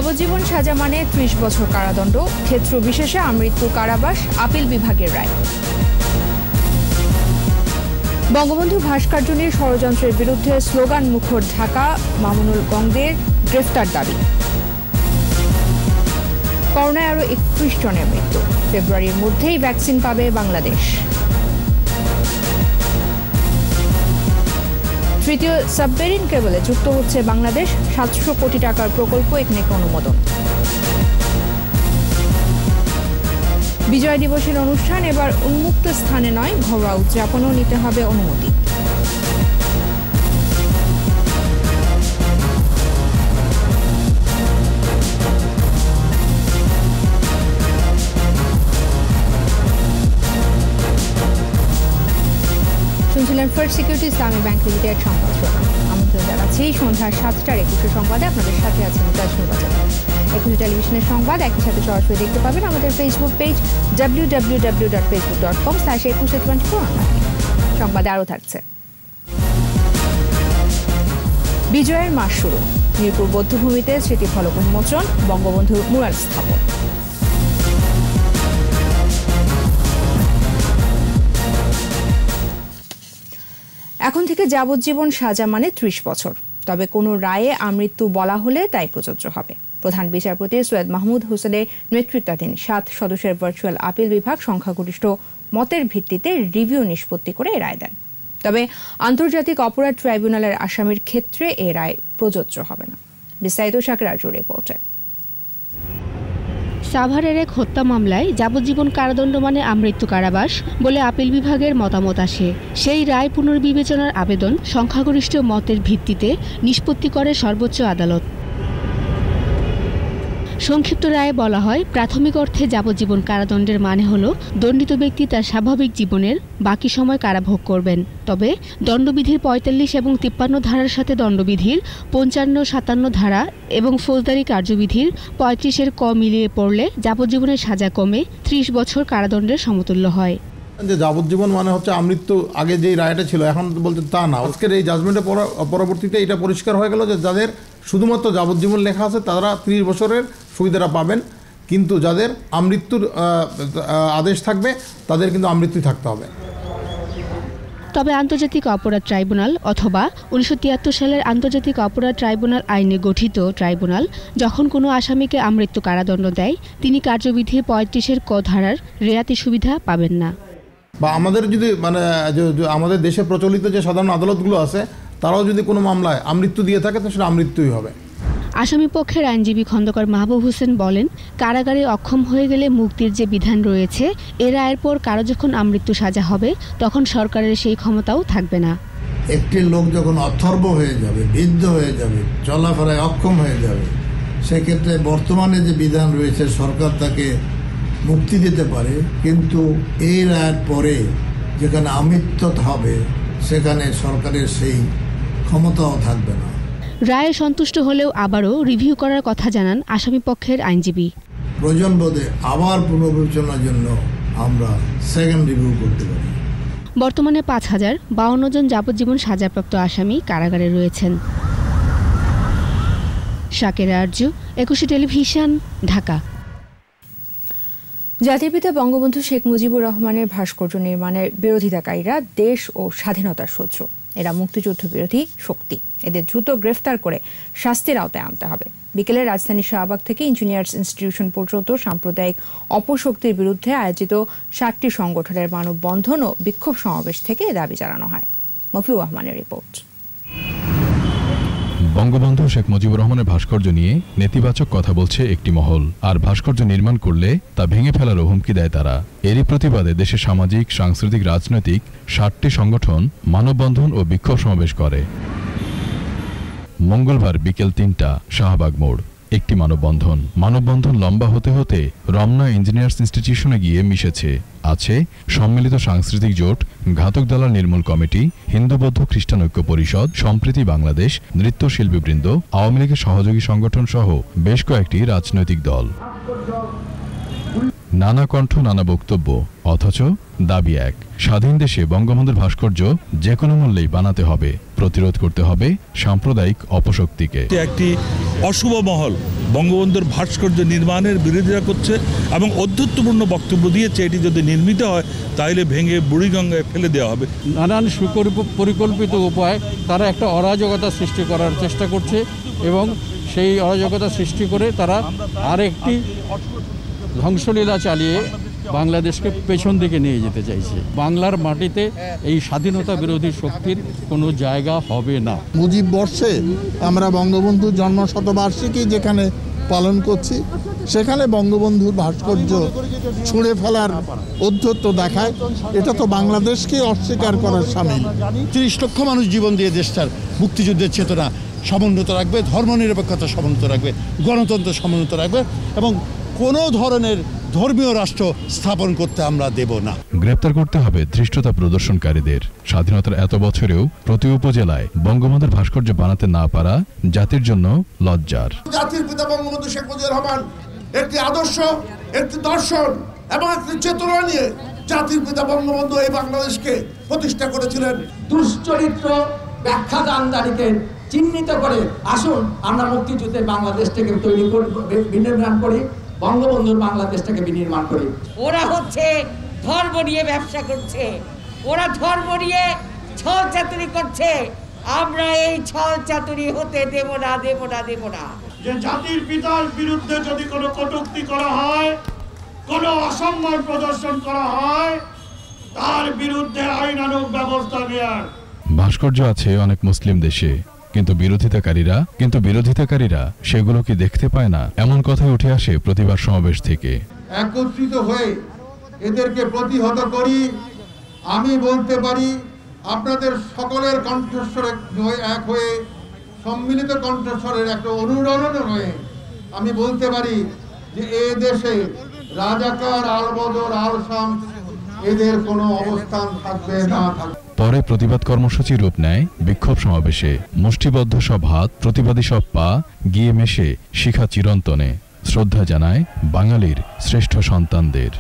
যাবজ্জীবন সাজা মানে ৩০ বছর কারাদণ্ড, ক্ষেত্র বিশেষে আমৃত্যু কারাবাস, আপিল বিভাগের রায়। বঙ্গবন্ধু ভাস্কর্য নিয়ে ষড়যন্ত্রের বিরুদ্ধে স্লোগান মুখর ঢাকা, মামুনুল গঙ্গদের গ্রেফতার দাবি। করোনায় আরও ৩১ জনের মৃত্যু, ফেব্রুয়ারির মধ্যেই ভ্যাকসিন পাবে বাংলাদেশ। তৃতীয় সাবমেরিন কেবলে যুক্ত হচ্ছে বাংলাদেশ, ৭০০ কোটি টাকার প্রকল্প একনেক অনুমোদন। বিজয় দিবসের অনুষ্ঠান এবার উন্মুক্ত স্থানে নয়, ঘরোয়া উদযাপনও নিতে হবে অনুমতি। শুনছিলেন ফার্স্ট সিকিউরিটি ইসলামী ব্যাংক লিমিটেড সংবাদ শিরোনাম। আমন্ত্রণ জানাচ্ছি সন্ধ্যা ৭টার ২১ সংবাদে। আপনাদের সাথে আছেন তাজনুর বাজার। ২১ টেলিভিশনের সংবাদ একই সাথে সরাসরি দেখতে পাবেন আমাদের ফেসবুক পেজ www.facebook.com/2124 অনলাইনে। সংবাদে আরও থাকছে। বিজয়ের মাস শুরু, মিরপুর বৌদ্ধভূমিতে স্মৃতিফলক উন্মোচন, বঙ্গবন্ধুর মুরাল স্থাপন। এখন থেকে যাবজ্জীবন সাজা মানে ৩০ বছর, তবে কোনো রায়ে আমৃত্যু বলা হলে তাই প্রযোজ্য হবে। প্রধান বিচারপতি সৈয়দ মাহমুদ হোসেনের নেতৃত্বাধীন ৭ সদস্যের ভার্চুয়াল আপিল বিভাগ সংখ্যাগরিষ্ঠ মতের ভিত্তিতে রিভিউ নিষ্পত্তি করে এ রায় দেন। তবে আন্তর্জাতিক অপরাধ ট্রাইব্যুনালের আসামির ক্ষেত্রে এ রায় প্রযোজ্য হবে না। বিস্তারিত শাকির আরজুর রিপোর্টে। সাভারের এক হত্যা মামলায় যাবজ্জীবন কারাদণ্ড মানে আমৃত্যু কারাবাস বলে আপিল বিভাগের মতামত আসে। সেই রায় পুনর্বিবেচনার আবেদন সংখ্যাগরিষ্ঠ মতের ভিত্তিতে নিষ্পত্তি করে সর্বোচ্চ আদালত। সংক্ষিপ্ত রায়ে বলা হয়, প্রাথমিক অর্থে যাবজ্জীবন কারাদণ্ডের মানে হল দণ্ডিত ব্যক্তি তার স্বাভাবিক জীবনের বাকি সময় কারাভোগ করবেন। তবে দণ্ডবিধির ৪৫ এবং ৫৩ ধারার সাথে দণ্ডবিধির ৫৫, ৫৭ ধারা এবং ফৌজদারি কার্যবিধির ৩৫-এর ক মিলিয়ে পড়লে যাবজ্জীবনের সাজা কমে ৩০ বছর কারাদণ্ডের সমতুল্য হয়। যে যাবজ্জীবন মানে হচ্ছে আমৃত্যু, আগে যে রায়টা ছিল এখন বলতে তা না। আজকের এই জাজমেন্টের পরবর্তীতে এটা পরিষ্কার হয়ে গেল যে যাদের শুধুমাত্র যাবজ্জীবন লেখা আছে তারা ৩০ বছরের সুবিধাটা পাবেন, কিন্তু যাদের আমৃত্যুর আদেশ থাকবে তাদের কিন্তু আমৃত্যু থাকতে হবে। তবে আন্তর্জাতিক অপরাধ ট্রাইব্যুনাল অথবা ১৯৭৩ সালের আন্তর্জাতিক অপরাধ ট্রাইব্যুনাল আইনে গঠিত ট্রাইব্যুনাল যখন কোনো আসামিকে আমৃত্যু কারাদণ্ড দেয়, তিনি কার্যবিধির ৩৫-এর ক ধারার রেয়াতি সুবিধা পাবেন না। বা আমাদের যদি আমাদের দেশে প্রচলিত যে সাধারণ আদালতগুলো আছে তারাও যদি কোনো মামলায় আমৃত্যু দিয়ে থাকে তো সেটা আমৃত্যুই হবে। আসামি পক্ষের আইনজীবী খন্দকার মাহবুব হোসেন বলেন, কারাগারে অক্ষম হয়ে গেলে মুক্তির যে বিধান রয়েছে, এ রায়ের পর কারো যখন আমৃত্যু সাজা হবে তখন সরকারের সেই ক্ষমতাও থাকবে না। একটি লোক যখন অথর্ব হয়ে যাবে, বৃদ্ধ হয়ে যাবে, চলাফেরায় অক্ষম হয়ে যাবে, সেক্ষেত্রে বর্তমানে যে বিধান রয়েছে সরকার তাকে মুক্তি দিতে পারে, কিন্তু এই রায়ের পরে যেখানে আমৃত্যু হবে সেখানে সরকারের সেই ক্ষমতাও থাকবে না। রায়ে সন্তুষ্ট হলেও আবারও রিভিউ করার কথা জানান আসামি পক্ষের আইনজীবী। প্রয়োজন বোধে আবার পুনর্বিবেচনার জন্য আমরা সেকেন্ড রিভিউ করতে পারি। বর্তমানে ৫,০৫২ জন যাবজ্জীবন সাজাপ্রাপ্ত আসামি কারাগারে রয়েছেন। শাকির আরজু, ২১ টেলিভিশন, ঢাকা। জাতির পিতা বঙ্গবন্ধু শেখ মুজিবুর রহমানের ভাস্কর্য নির্মাণের বিরোধিতাকারীরা দেশ ও স্বাধীনতার শত্রু। এরা মুক্তিযুদ্ধ বিরোধী শক্তি। এদের দ্রুত গ্রেফতার করে শাস্তির আওতায় আনতে হবে। বিকেলে রাজধানীর শাহবাগ থেকে ইঞ্জিনিয়ার্স ইনস্টিটিউশন পর্যন্ত সাম্প্রদায়িক অপশক্তির বিরুদ্ধে আয়োজিত ৭টি সংগঠনের মানববন্ধন ও বিক্ষোভ সমাবেশ থেকে এ দাবি জানানো হয়। মফিউর রহমানের রিপোর্ট। বঙ্গবন্ধু শেখ মুজিবুর রহমানের ভাস্কর্য নিয়ে নেতিবাচক কথা বলছে একটি মহল, আর ভাস্কর্য নির্মাণ করলে তা ভেঙে ফেলার হুমকি দেয় তারা। এরই প্রতিবাদে দেশের সামাজিক, সাংস্কৃতিক, রাজনৈতিক ৭টি সংগঠন মানববন্ধন ও বিক্ষোভ সমাবেশ করে। মঙ্গলবার বিকেল ৩টা শাহবাগ মোড় একটি মানববন্ধন লম্বা হতে হতে রমনা ইঞ্জিনিয়ার্স ইনস্টিটিউশনে গিয়ে মিশেছে। আছে সম্মিলিত সাংস্কৃতিক জোট, ঘাতক দালাল নির্মূল কমিটি, হিন্দু বৌদ্ধ খ্রিস্টান ঐক্য পরিষদ, সম্প্রীতি বাংলাদেশ, নৃত্যশিল্পীবৃন্দ, আওয়ামী লীগের সহযোগী সংগঠন সহ বেশ কয়েকটি রাজনৈতিক দল। নানা কণ্ঠ, নানা বক্তব্য, অথচ দাবি এক, স্বাধীন দেশে বঙ্গবন্ধুর ভাস্কর্য যে কোনো মূল্যেই বানাতে হবে, প্রতিরোধ করতে হবে সাম্প্রদায়িক অপশক্তিকে। একটি অশুভ মহল বঙ্গবন্ধুর ভাস্কর্য নির্মাণের বিরোধিতা করছে এবং অধ্যত্বপূর্ণ বক্তব্য দিয়েছে এটি যদি নির্মিত হয় তাহলে ভেঙে বুড়িগঙ্গায় ফেলে দেওয়া হবে। নানান পরিকল্পিত উপায় তারা একটা অরাজকতা সৃষ্টি করার চেষ্টা করছে এবং সেই অরাজকতা সৃষ্টি করে তারা আরেকটি ধ্বংসলীলা চালিয়ে বাংলাদেশকে পেছন দিকে নিয়ে যেতে চাইছে। বাংলার মাটিতে এই স্বাধীনতা বিরোধী শক্তির কোনো জায়গা হবে না। মুজিব বর্ষে আমরা বঙ্গবন্ধুর জন্মশতবার্ষিকী যেখানে পালন করছি, সেখানে বঙ্গবন্ধুর ভাস্কর্য ছুঁড়ে ফেলার ঔদ্ধত্য দেখায়, এটা তো বাংলাদেশকে অস্বীকার করার সামিল। ৩০ লক্ষ মানুষ জীবন দিয়ে দেশটার মুক্তিযুদ্ধের চেতনা সমুন্নত রাখবে, ধর্মনিরপেক্ষতা সমুন্নত রাখবে, গণতন্ত্র সমুন্নত রাখবে এবং কোনো ধরনের ধর্মীয় রাষ্ট্র স্থাপন করতে আমরা দেব না। গ্রেপ্তার করতে হবে ধৃষ্টতা প্রদর্শনকারীদের। স্বাধীনতার এত বছরেও প্রতি উপজেলায় বঙ্গবন্ধুর ভাস্কর্য বানাতে না পারা জাতির জন্য লজ্জার। জাতির পিতা বঙ্গবন্ধু শেখ মুজিবুর রহমান একটি আদর্শ, একটি দর্শন এবং একটি চেতনা নিয়ে জাতির পিতা বঙ্গবন্ধু এই বাংলাদেশকে প্রতিষ্ঠা করেছিলেন। দুশ্চরিত্র ব্যাখ্যাদানদারীকে চিহ্নিত করে আসুন আমরা মুক্তিযুদ্ধের বাংলাদেশটাকে তৈরি করি, বিনির্মাণ করি, বঙ্গবন্ধুর বাংলাদেশটাকে বিনির্মাণ করি। ওরা হচ্ছে ধর্ম নিয়ে ব্যবসা করছে, ওরা ধর্ম নিয়ে ছল চাতুরি করছে। আমরা এই ছল চাতুরি হতে দেব না, দেব না, দেব না। যে জাতির পিতার বিরুদ্ধে যদি কোনো কটূক্তি করা হয়, কোনো অসম্মান প্রদর্শন করা হয়, তার বিরুদ্ধে আইনানুগ ব্যবস্থা নেওয়ার। ভাস্কর্য আছে অনেক মুসলিম দেশে, কিন্তু বিরোধিতাকারীরা সেগুলো কি দেখতে পায় না? এমন কথাই উঠে আসে প্রতিবাদ সমাবেশ থেকে। একত্রিত হয়ে এদেরকে প্রতিহত করি। আমি বলতে পারি আপনাদের সকলের কণ্ঠস্বরে এক হয়ে, সম্মিলিত কণ্ঠস্বরের একটা অনুরণন হয়ে আমি বলতে পারি যে এ দেশে রাজাকার, আলবদর, আলশামস এদের কোনো অবস্থান থাকবে না। পরে প্রতিবাদ কর্মসূচি রূপ নেয় বিক্ষোভ সমাবেশে। মুষ্টিবদ্ধ সব হাত, প্রতিবাদী সব পা গিয়ে মেশে শিখা চিরন্তনে, শ্রদ্ধা জানায় বাঙালির শ্রেষ্ঠ সন্তানদের।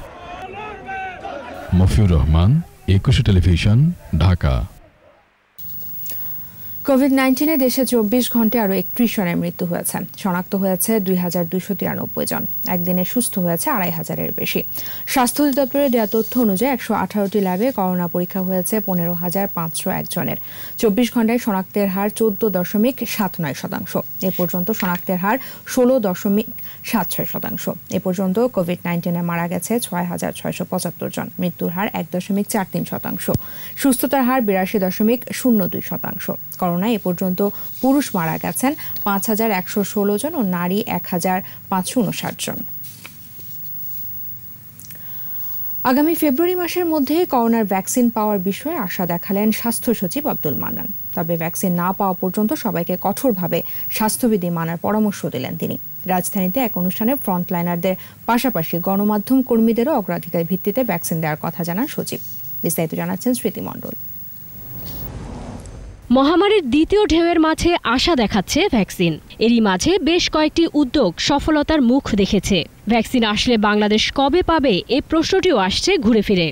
মফিউর রহমান, একুশে টেলিভিশন, ঢাকা। কোভিড-19 দেশে 24 ঘন্টায় আরও 31 জনের মৃত্যু হয়েছে। শনাক্ত হয়েছে 2293 জন। একদিনে সুস্থ হয়েছে 2500-এর বেশি। স্বাস্থ্য অধিদপ্তরের দেওয়া তথ্য অনুযায়ী 118টি ল্যাবে করোনা পরীক্ষা হয়েছে 15,501 জনের। 24 ঘন্টায় শনাক্তের হার 14.79%। এ পর্যন্ত শনাক্তের হার 16.76%। এ পর্যন্ত কোভিড-19 মারা গেছে 6,675 জন। মৃত্যুর হার 1.43%। সুস্থতার হার 82.02%। করোনায় এ পর্যন্ত পুরুষ মারা গেছেন 5,116 জন ও নারী 1,559 জন। আগামী ফেব্রুয়ারি মাসের মধ্যে করোনার ভ্যাকসিন পাওয়ার বিষয়ে আশা দেখালেন স্বাস্থ্য সচিব আব্দুল মান্নান। তবে ভ্যাকসিন না পাওয়া পর্যন্ত সবাইকে কঠোরভাবে স্বাস্থ্যবিধি মানার পরামর্শ দিলেন তিনি। রাজধানীতে এক অনুষ্ঠানে ফ্রন্টলাইনারদের পাশাপাশি গণমাধ্যম কর্মীদেরও অগ্রাধিকার ভিত্তিতে ভ্যাকসিন দেওয়ার কথা জানান সচিব। বিস্তারিত জানাচ্ছেন স্মৃতি মণ্ডল। মহামারীর দ্বিতীয় ঢেউয়ের মাঝে আশা দেখাচ্ছে ভ্যাকসিন। এরই মাঝে বেশ কয়েকটি উদ্যোগ সফলতার মুখ দেখেছে। ভ্যাকসিন আসলে বাংলাদেশ কবে পাবে এই প্রশ্নটিও আসছে ঘুরে ফিরে।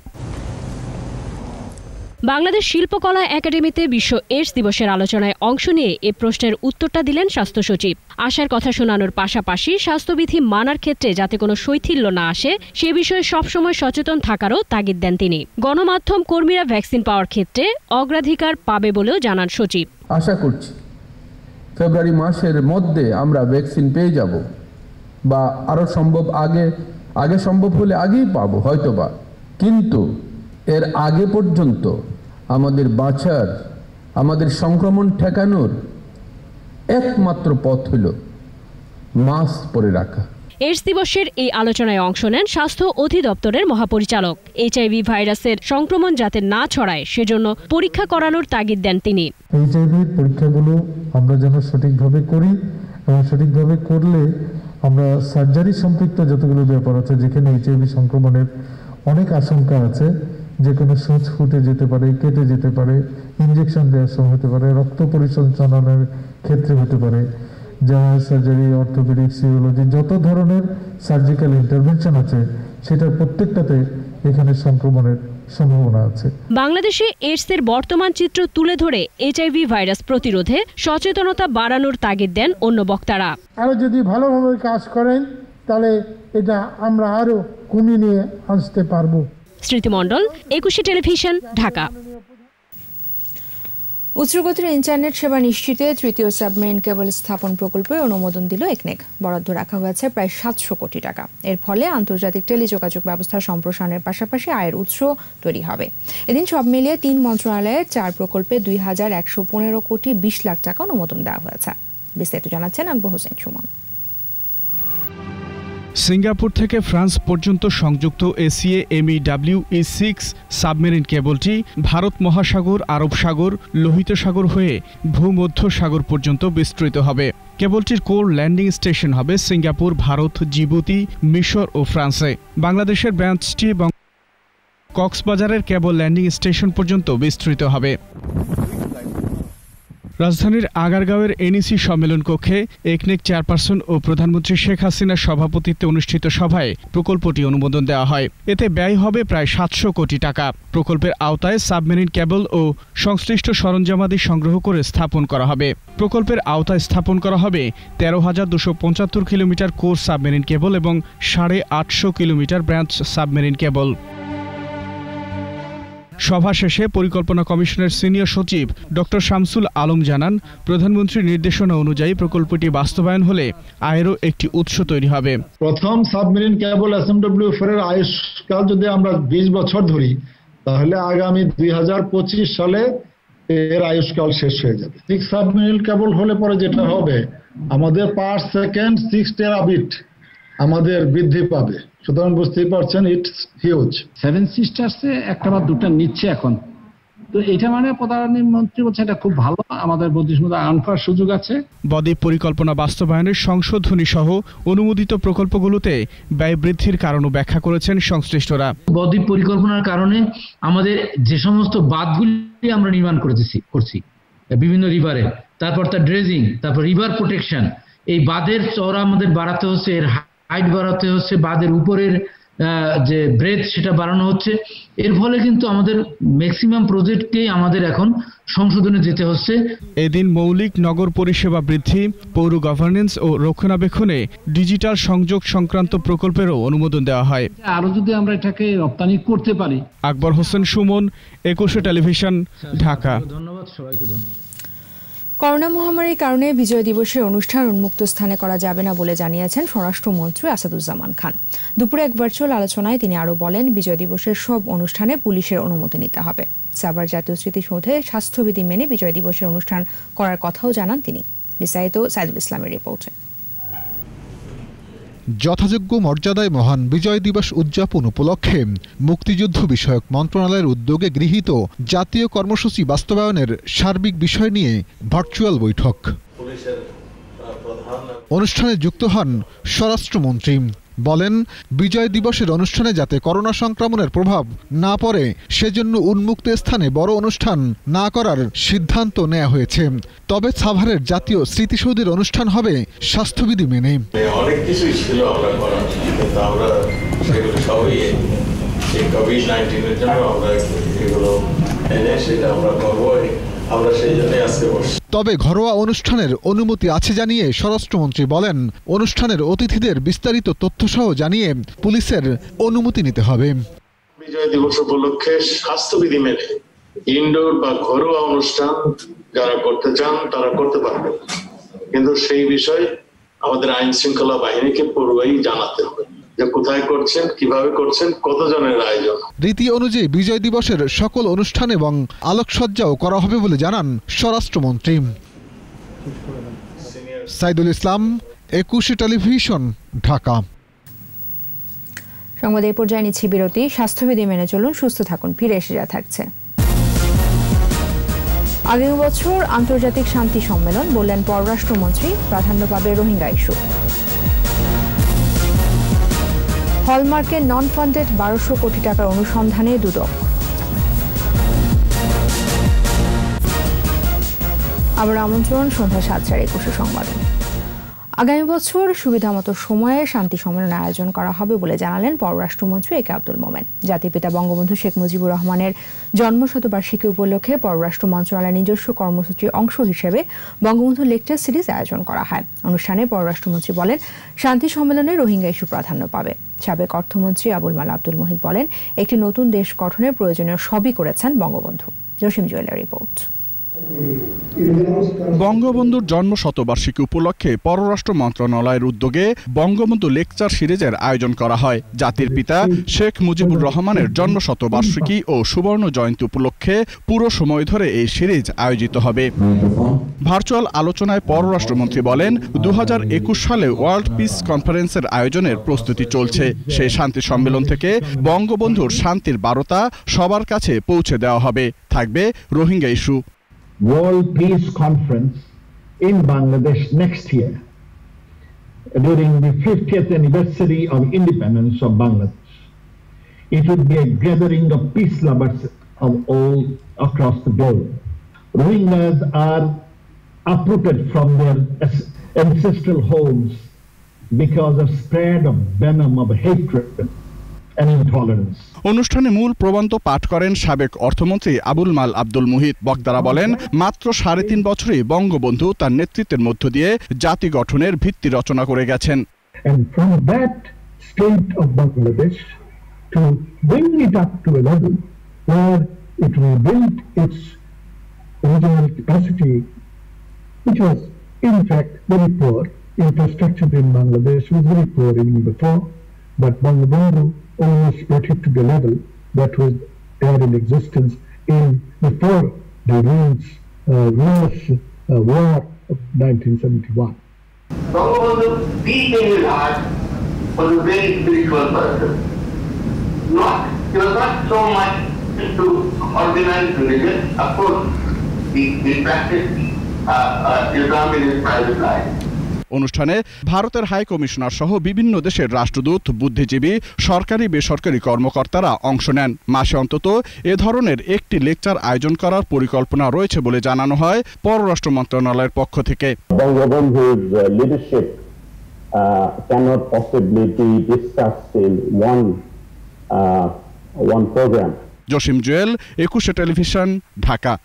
বাংলাদেশ শিল্পকলা একাডেমিতে বিশ্ব এইডস দিবসের আলোচনায় অংশ নিয়ে এ প্রশ্নের উত্তরটা দিলেন স্বাস্থ্য সচিব। আশার কথা শোনানোর পাশাপাশি স্বাস্থ্যবিধি মানার ক্ষেত্রে যাতে কোনো শৈথিল্য না আসে সে বিষয়ে সবসময় সচেতন থাকারও তাগিদ দেন তিনি। গণমাধ্যম কর্মীরা ভ্যাকসিন পাওয়ার ক্ষেত্রে অগ্রাধিকার পাবে বলেও জানান সচিব। আশা করছি ফেব্রুয়ারি মাসের মধ্যে আমরা ভ্যাকসিন পেয়ে যাব, বা আরও সম্ভব আগে সম্ভব হলে আগেই পাবো হয়তোবা। কিন্তু এর আগে পর্যন্ত আমাদের বাঁচার, আমাদের সংক্রমণ ঠেকানোর একমাত্র পথ হলো মাস্ক পরে রাখা। এইডস দিবসের এই আলোচনায় অংশ নেন স্বাস্থ্য অধিদপ্তরের মহাপরিচালক। এইচআইভি ভাইরাসের সংক্রমণ যাতে না ছড়ায় সেজন্য পরীক্ষা করানোর তাগিদ দেন তিনি। এইচআইভির পরীক্ষাগুলো আমরা যেন সঠিকভাবে করি, এবং সঠিকভাবে করলে আমরা সার্জারি সম্পৃক্ত যতগুলো ব্যাপার আছে, যেখানে এইচআইভি সংক্রমণের অনেক আশঙ্কা আছে, যে কোনো সূচ ফুটে যেতে পারে, কেটে যেতে পারে, ইনজেকশন দেওয়ার সময় হতে পারে, রক্ত পরিসঞ্চালনের ক্ষেত্রে হতে পারে, জেনারেল সার্জারি, অর্থোপেডিক, সিওলজি, যত ধরনের সার্জিক্যাল ইন্টারভেনশন আছে সেটার প্রত্যেকটাতে এখানে সংক্রমণের সম্ভাবনা আছে। বাংলাদেশে এইডসের বর্তমান চিত্র তুলে ধরে এইচআইভি ভাইরাস প্রতিরোধে সচেতনতা বাড়ানোর তাগিদ দেন অন্য বক্তারা। আরো যদি ভালোভাবে কাজ করেন তাহলে এটা আমরা আরো কমিয়ে নিয়ে আসতে পারবো। স্মৃতিমণ্ডল, একুশে টেলিভিশন, ঢাকা। উচ্চগতির ইন্টারনেট সেবা নিশ্চিতে তৃতীয় সাবমেরিন কেবল স্থাপন প্রকল্পে অনুমোদন দিল একনেক। বরাদ্দ রাখা হয়েছে প্রায় 700 কোটি টাকা। এর ফলে আন্তর্জাতিক টেলিযোগাযোগ ব্যবস্থা সম্প্রসারণের পাশাপাশি আয়ের উৎস তৈরি হবে। এদিন সব মিলিয়ে 3 মন্ত্রণালয়ের 4 প্রকল্পে 2115 কোটি 20 লাখ টাকা অনুমোদন দেওয়া হয়েছে। বিস্তারিত জানাচ্ছেন আকবর হোসেন সুমন। সিঙ্গাপুর থেকে ফ্রান্স পর্যন্ত সংযুক্ত এসিএ MEWE-6 সাবমেরিন কেবলটি ভারত মহাসাগর, আরব সাগর, লোহিত সাগর হয়ে ভূমধ্য সাগর পর্যন্ত বিস্তৃত হবে। কেবলটির কোর ল্যান্ডিং স্টেশন হবে সিঙ্গাপুর, ভারত, জিবুতি, মিশর ও ফ্রান্সে। বাংলাদেশের ব্রাঞ্চটি এবং কক্সবাজারের কেবল ল্যান্ডিং স্টেশন পর্যন্ত বিস্তৃত হবে। রাজধানীর আগারগাঁওয়ের এনইসি সম্মেলন কক্ষে একনেক চেয়ারপারসন ও প্রধানমন্ত্রী শেখ হাসিনার সভাপতিত্বে অনুষ্ঠিত সভায় প্রকল্পটি অনুমোদন দেওয়া হয়। এতে ব্যয় হবে প্রায় 700 কোটি টাকা। প্রকল্পের আওতায় সাবমেরিন কেবল ও সংশ্লিষ্ট সরঞ্জামাদি সংগ্রহ করে স্থাপন করা হবে। প্রকল্পের আওতায় স্থাপন করা হবে 13,275 কিলোমিটার কোর সাবমেরিন কেবল এবং 850 কিলোমিটার ব্রাঞ্চ সাবমেরিন কেবল। সভা শেষে পরিকল্পনা কমিশনের সিনিয়র সচিব ডক্টর শামসুল আলম জানান, প্রধানমন্ত্রীর নির্দেশনা অনুযায়ী প্রকল্পটি বাস্তবায়ন হলে আয়েরও একটি উৎস তৈরি হবে। প্রথম সাবমেরিন কেবল SMW4 এর আয়ুষ্কাল যদি আমরা 20 বছর ধরি, তাহলে আগামী 2025 সালে এর আয়ুষ্কাল শেষ হয়ে যাবে। 6 সাবমেরিন কেবল হলে পরে যেটা হবে, আমাদের পার সেকেন্ড 6 টেরাবিট আমাদের বৃদ্ধি পাবে। সুতরাং বুঝতেই পারছেন, ইটস হিউজ। 7 সিস্টার্সে একটা বা দুটা নিচ্ছে এখন, তো এটা মানে প্রধানমন্ত্রী বলছে এটা খুব ভালো, আমাদের বুদ্ধিমত্তা আনফার সুযোগ আছে। বদ্বীপ পরিকল্পনা বাস্তবায়নের সংশোধনী সহ অনুমোদিত প্রকল্পগুলোতে ব্যয় বৃদ্ধির কারণও ব্যাখ্যা করেছেন সংশ্লিষ্টরা। বদ্বীপ পরিকল্পনার কারণে আমাদের যে সমস্ত বাঁধগুলি আমরা নির্মাণ করছি বিভিন্ন রিভারে, তারপর তার ড্রেজিং, তারপর রিভার প্রোটেকশন, এই বাঁধের চওড়া আমাদের বাড়াতে হচ্ছে, এর হাইট বাড়াতে হচ্ছে, বাঁধের উপরের যে ব্রেথ সেটা বাড়ানো হচ্ছে। এর ফলে কিন্তু আমাদের ম্যাক্সিমাম প্রজেক্টকেই আমাদের এখন সংশোধনে যেতে হচ্ছে। এদিন মৌলিক নগর পরিষেবা বৃদ্ধি, পৌর গভর্নেন্স ও রক্ষণাবেক্ষণে ডিজিটাল সংযোগ সংক্রান্ত প্রকল্পেরও অনুমোদন দেওয়া হয়। আরো যদি আমরা এটাকে রপ্তানি করতে পারি। আকবর হোসেন সুমন, একুশে টেলিভিশন, ঢাকা। ধন্যবাদ সবাইকে। ধন্যবাদ। করোনা মহামারীর কারণে বিজয় দিবসের অনুষ্ঠান উন্মুক্ত স্থানে করা যাবে না বলে জানিয়েছেন স্বরাষ্ট্রমন্ত্রী আসাদুজ্জামান খান। দুপুরে এক ভার্চুয়াল আলোচনায় তিনি আরও বলেন, বিজয় দিবসের সব অনুষ্ঠানে পুলিশের অনুমতি নিতে হবে। সাভার জাতীয় স্মৃতিসৌধে স্বাস্থ্যবিধি মেনে বিজয় দিবসের অনুষ্ঠান করার কথাও জানান তিনি। বিস্তারিত সাইদুল ইসলামের রিপোর্টে। যথাযোগ্য মর্যাদায় মহান বিজয় দিবস উদযাপন উপলক্ষে মুক্তিযুদ্ধ বিষয়ক মন্ত্রণালয়ের উদ্যোগে গৃহীত জাতীয় কর্মসূচি বাস্তবায়নের সার্বিক বিষয় নিয়ে ভার্চুয়াল বৈঠক। অনুষ্ঠানে যুক্ত হন স্বরাষ্ট্রমন্ত্রী। বলেন, বিজয় দিবসের অনুষ্ঠানে যাতে করোনা সংক্রমণের প্রভাব না পড়ে সেজন্য উন্মুক্ত স্থানে বড় অনুষ্ঠান না করার সিদ্ধান্ত নেওয়া হয়েছে। তবে সাভারের জাতীয় স্মৃতিসৌধের অনুষ্ঠান হবে স্বাস্থ্যবিধি মেনে। অনেক কিছুই ছিল আমরা করার, কিন্তু আমরা সেগুলো সবই এই কোভিড-19 জন্য আমরা এগুলো এনে সেটা আমরা করবো, আমরা সেই জন্যই আজকে বসছি। তবে ঘরোয়া অনুষ্ঠানের অনুমতি আছে জানিয়ে স্বরাষ্ট্রমন্ত্রী বলেন, অনুষ্ঠানের অতিথিদের বিস্তারিত তথ্যসহ জানিয়ে পুলিশের অনুমতি নিতে হবে। বিজয় দিবস উপলক্ষে স্বাস্থ্যবিধি মেনে ইনডোর বা ঘরোয়া অনুষ্ঠান যারা করতে চান তারা করতে পারবেন, কিন্তু সেই বিষয়ে আমাদের আইন শৃঙ্খলা বাহিনীকে পূর্বেই জানাতে হবে যে কোথায় করছেন, কিভাবে করছেন, কতজনের আয়োজন। রীতি অনুযায়ী বিজয় দিবসের সকল অনুষ্ঠান এবং আলোকসজ্জাও করা হবে বলে জানান স্বরাষ্ট্রমন্ত্রী। সাইদুল ইসলাম, একুশে টেলিভিশন, ঢাকা। সংবাদ এই পর্যায়ে নিচ্ছি বিরতি। স্বাস্থ্যবিধি মেনে চলুন, সুস্থ থাকুন। ফিরে এসে যা থাকছে। আগামী বছর আন্তর্জাতিক শান্তি সম্মেলন, বললেন পররাষ্ট্রমন্ত্রী। প্রাধান্য পাবে রোহিঙ্গা ইস্যু। হলমার্কের নন ফান্ডেড 1200 কোটি টাকার অনুসন্ধানে দুদক। আবার আমন্ত্রণ সন্ধ্যা 7টার একুশে সংবাদে। আগামী বছর সুবিধামতো সময়ে শান্তি সম্মেলন আয়োজন করা হবে বলে জানালেন পররাষ্ট্রমন্ত্রী একে আব্দুল মোমেন। জাতির পিতা বঙ্গবন্ধু শেখ মুজিবুর রহমানের জন্মশতবার্ষিকী উপলক্ষে পররাষ্ট্র মন্ত্রণালয়ের নিজস্ব কর্মসূচির অংশ হিসেবে বঙ্গবন্ধু লেকচার সিরিজ আয়োজন করা হয়। অনুষ্ঠানে পররাষ্ট্রমন্ত্রী বলেন, শান্তি সম্মেলনে রোহিঙ্গা ইস্যু প্রাধান্য পাবে। সাবেক অর্থমন্ত্রী আবুল মাল আব্দুল মুহিত বলেন, একটি নতুন দেশ গঠনের প্রয়োজনীয় সবই করেছেন বঙ্গবন্ধু। জসিম জুয়েলের রিপোর্ট। বঙ্গবন্ধুর জন্মশতবার্ষিকী উপলক্ষে পররাষ্ট্র মন্ত্রণালয়ের উদ্যোগে বঙ্গবন্ধু লেকচার সিরিজের আয়োজন করা হয়। জাতির পিতা শেখ মুজিবুর রহমানের জন্মশতবার্ষিকী ও সুবর্ণ জয়ন্তী উপলক্ষে পুরো সময় ধরে এই সিরিজ আয়োজিত হবে। ভার্চুয়াল আলোচনায় পররাষ্ট্রমন্ত্রী বলেন, 2021 সালে ওয়ার্ল্ড পিস কনফারেন্সের আয়োজনের প্রস্তুতি চলছে। সেই শান্তি সম্মেলন থেকে বঙ্গবন্ধুর শান্তির বার্তা সবার কাছে পৌঁছে দেওয়া হবে। থাকবে Rohingya issue. World Peace Conference in Bangladesh next year during the 50th anniversary of independence of Bangladesh. It would be a gathering of peace lovers of all across the globe. Rohingyas are uprooted from their ancestral homes because of spread of venom of hatred and intolerance. অনুষ্ঠানে মূল প্রবন্ধ পাঠ করেন সাবেক অর্থমন্ত্রী আবুল মাল আব্দুল মুহিত। বক্তারা বলেন, মাত্র 3.5 বছরে বঙ্গবন্ধু তার নেতৃত্বের মধ্য দিয়ে জাতি গঠনের ভিত্তি রচনা করে গেছেন। And from that state of Bangladesh to bring it up to a level where it rebuilt its original capacity, which was in fact very poor. Infrastructure in Bangladesh was very poor even before, but Bangabandhu almost brought it to the level that was there in existence in before the ruins war of 1971. Bangabandhu, deep in his heart, was a very spiritual person. He was not so much into organized religion. Of course, he practiced Islam in his private life. অনুষ্ঠানে ভারতের high commissioner সহ বিভিন্ন দেশের রাষ্ট্রদূত, বুদ্ধিজীবী, সরকারি বেসরকারি কর্মকর্তারা অংশ নেন। মাসে অন্তত এ ধরনের একটি লেকচার আয়োজন করার পরিকল্পনা রয়েছে বলে জানানো হয় পররাষ্ট্র মন্ত্রণালয়ের পক্ষ থেকে। বঙ্গবন্ধুর leadership cannot possibly be discussed in one program. Jasim Jewel, 21 television, Dhaka.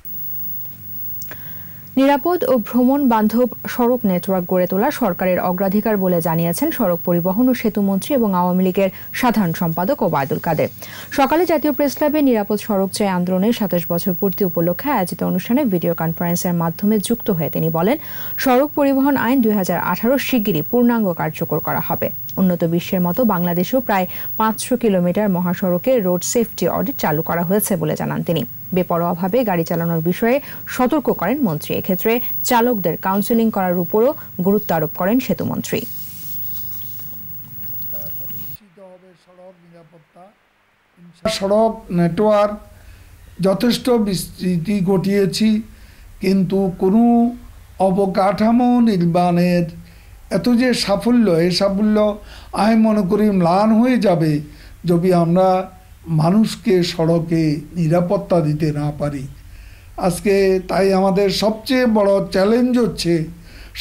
নিরাপদ ও ভ্রমণ বান্ধব সড়ক নেটওয়ার্ক গড়ে তোলা সরকারের অগ্রাধিকার বলে জানিয়েছেন সড়ক পরিবহন ও সেতুমন্ত্রী এবং আওয়ামী লীগের সাধারণ সম্পাদক ওবায়দুল কাদের। সকালে জাতীয় প্রেস ক্লাবে নিরাপদ সড়ক চাই আন্দোলনের 27 বছর পূর্তি উপলক্ষে আয়োজিত অনুষ্ঠানে ভিডিও কনফারেন্সের মাধ্যমে যুক্ত হয়ে তিনি বলেন, সড়ক পরিবহন আইন 2018 শিগগিরই পূর্ণাঙ্গ কার্যকর করা হবে। উন্নত বিশ্বের মতো বাংলাদেশেও প্রায় 500 কিলোমিটার মহাসড়কে রোড সেফটি অডিট চালু করা হয়েছে বলে জানান তিনি। বেপরোয়াভাবে গাড়ি চালানোর বিষয়ে সতর্ক করেন মন্ত্রী। এক্ষেত্রে চালকদের কাউন্সেলিং করার উপরও গুরুত্ব আরোপ করেন সেতুমন্ত্রী। সড়ক নেটওয়ার্ক যথেষ্ট বিস্তৃতি ঘটিয়েছি, কিন্তু কোনো অবকাঠামো নির্মাণের এত যে সাফল্য, এই সাফল্য আমি মনে করি ম্লান হয়ে যাবে যদি আমরা মানুষকে সড়কে নিরাপত্তা দিতে না পারি। আজকে তাই আমাদের সবচেয়ে বড় চ্যালেঞ্জ হচ্ছে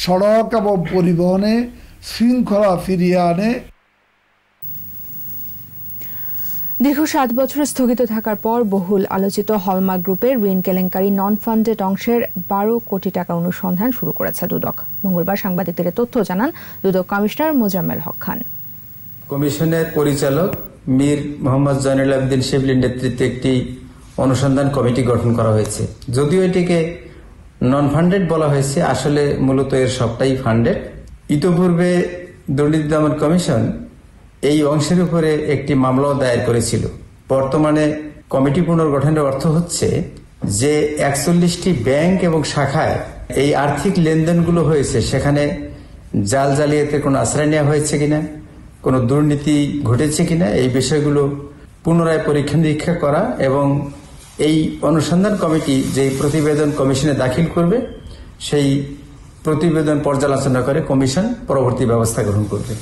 সড়ক এবং পরিবহনে শৃঙ্খলা ফিরিয়ে আনে। দীর্ঘ 7 বছর স্থগিত থাকার পর বহুল আলোচিত হলমার্ক গ্রুপের ঋণ কেলেঙ্কারি নন ফান্ডেড অংশের 12 কোটি টাকা অনুসন্ধান শুরু করেছে দুদক। মঙ্গলবার সাংবাদিকদের তথ্য জানান দুদক কমিশনার মোজাম্মেল হক খান। কমিশনের পরিচালক মীর মোহাম্মদ জয়নুল আবেদিন শিবলির নেতৃত্বে একটি অনুসন্ধান কমিটি গঠন করা হয়েছে। যদিও এটিকে নন ফান্ডেড বলা হয়েছে, আসলে মূলত এর সবটাই ফান্ডেড। ইতোপূর্বে দুর্নীতি দমন কমিশন এই অংশের উপরে একটি মামলাও দায়ের করেছিল। বর্তমানে কমিটি পুনর্গঠনের অর্থ হচ্ছে যে 41টি ব্যাংক এবং শাখায় এই আর্থিক লেনদেনগুলো হয়েছে, সেখানে জাল জালিয়াতির কোনো আশ্রয় নেওয়া হয়েছে কিনা, কোনো দুর্নীতি ঘটেছে কিনা, এই বিষয়গুলো পুনরায় পরীক্ষা নিরীক্ষা করা এবং এই অনুসন্ধান কমিটি যে প্রতিবেদন কমিশনে দাখিল করবে সেই প্রতিবেদন পর্যালোচনা করে কমিশন পরবর্তী ব্যবস্থা গ্রহণ করবে।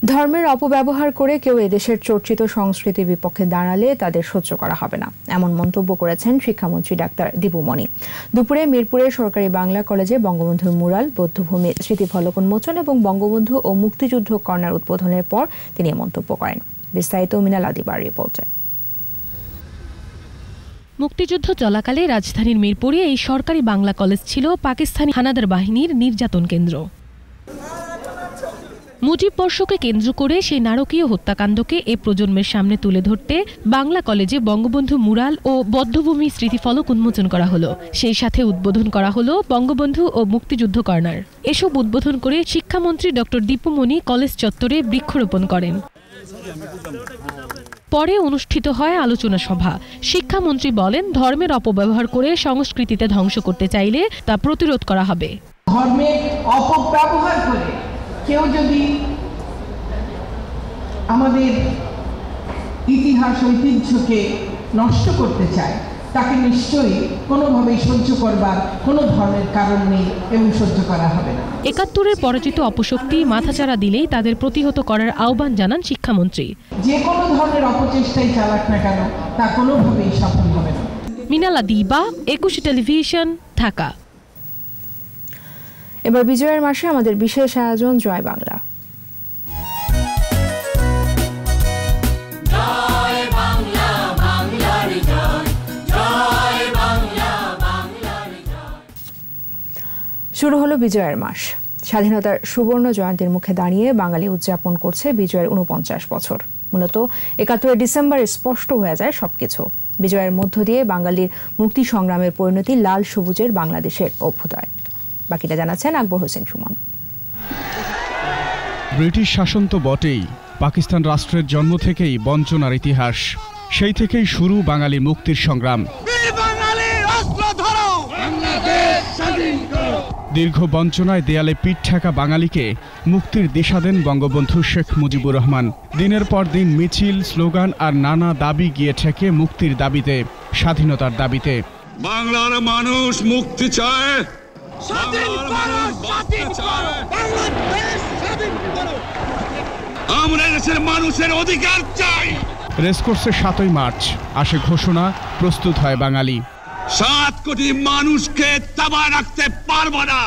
ধর্মের অপব্যবহার করে কেউ এদেশের চর্চিত সংস্কৃতির বিপক্ষে দাঁড়ালে তাদের সহ্য করা হবে না, এমন মন্তব্য করেছেন শিক্ষামন্ত্রী ডাক্তার দীপুমণি। দুপুরে মিরপুরের সরকারি বাংলা কলেজে বঙ্গবন্ধুর মুরাল, বৌদ্ধভূমি স্মৃতিফলক উন্মোচন এবং বঙ্গবন্ধু ও মুক্তিযুদ্ধ কর্নার উদ্বোধনের পর তিনি মন্তব্য করেন। বিস্তারিত মিনাল আদিবার রিপোর্টে। মুক্তিযুদ্ধ চলাকালে রাজধানীর মিরপুরে এই সরকারি বাংলা কলেজ ছিল পাকিস্তানি হানাদার বাহিনীর নির্যাতন কেন্দ্র। মুজিব বর্ষকে কেন্দ্র করে সেই নারকীয় হত্যাকাণ্ডকে এ প্রজন্মের সামনে তুলে ধরতে বাংলা কলেজে বঙ্গবন্ধু মুরাল ও বৌদ্ধভূমি স্মৃতিফলক উন্মোচন করা হলো। সেই সাথে উদ্বোধন করা হলো বঙ্গবন্ধু ও মুক্তিযুদ্ধ কর্নার। এসব উদ্বোধন করে শিক্ষামন্ত্রী ডক্টর দীপুমণি কলেজ চত্বরে বৃক্ষরোপণ করেন। পরে অনুষ্ঠিত হয় আলোচনা সভা। শিক্ষামন্ত্রী বলেন, ধর্মের অপব্যবহার করে সংস্কৃতিতে ধ্বংস করতে চাইলে তা প্রতিরোধ করা হবে। ধর্মের অপব্যবহার করে কেউ যদি আমাদের ইতিহাস ঐতিহ্যকে নষ্ট করতে চায়, তাকে নিশ্চয়ই কোনোভাবেই সহ্য করবার কোনো ধরনের কারণ নেই এবং সহ্য করা হবে না। ৭১-এর পরাজিত অপশক্তি মাথাচাড়া দিলেই তাদের প্রতিহত করার আহ্বান জানান শিক্ষামন্ত্রী। যে কোনো ধরনের অপচেষ্টাই চালাক না কেন, তা কোনোভাবেই সফল হবে না। মিনালা দিবা, ২১ টেলিভিশন, ঢাকা। এবার বিজয়ের মাসে আমাদের বিশেষ আয়োজন জয় বাংলা। শুরু হলো বিজয়ের মাস। স্বাধীনতার সুবর্ণ জয়ন্তীর মুখে দাঁড়িয়ে বাঙালি উদযাপন করছে বিজয়ের ৪৯ বছর। মূলত ৭১ ডিসেম্বরে স্পষ্ট হয়ে যায় সবকিছু। বিজয়ের মধ্য দিয়ে বাঙালির মুক্তি সংগ্রামের পরিণতি লাল সবুজের বাংলাদেশের অভ্যুদয়। বাকিটা জানাচ্ছেন আকবর হোসেন সুমন। ব্রিটিশ শাসন তো বটেই, পাকিস্তান রাষ্ট্রের জন্ম থেকেই বঞ্চনার ইতিহাস। সেই থেকেই শুরু বাঙালির মুক্তির সংগ্রাম। দীর্ঘ বঞ্চনায় দেয়ালে পিঠ ঠেকা বাঙালিকে মুক্তির দিশা দেন বঙ্গবন্ধু শেখ মুজিবুর রহমান। দিনের পর দিন মিছিল, স্লোগান আর নানা দাবি গিয়ে ঠেকে মুক্তির দাবিতে, স্বাধীনতার দাবিতে। বাংলার মানুষ মুক্তি চায়, আমরা দেশের মানুষের অধিকার চাই। রেসকোর্সে ৭ই মার্চ আসে ঘোষণা, প্রস্তুত হয় বাঙালি। ৭ কোটি মানুষকে তাবা রাখতে পারবো না।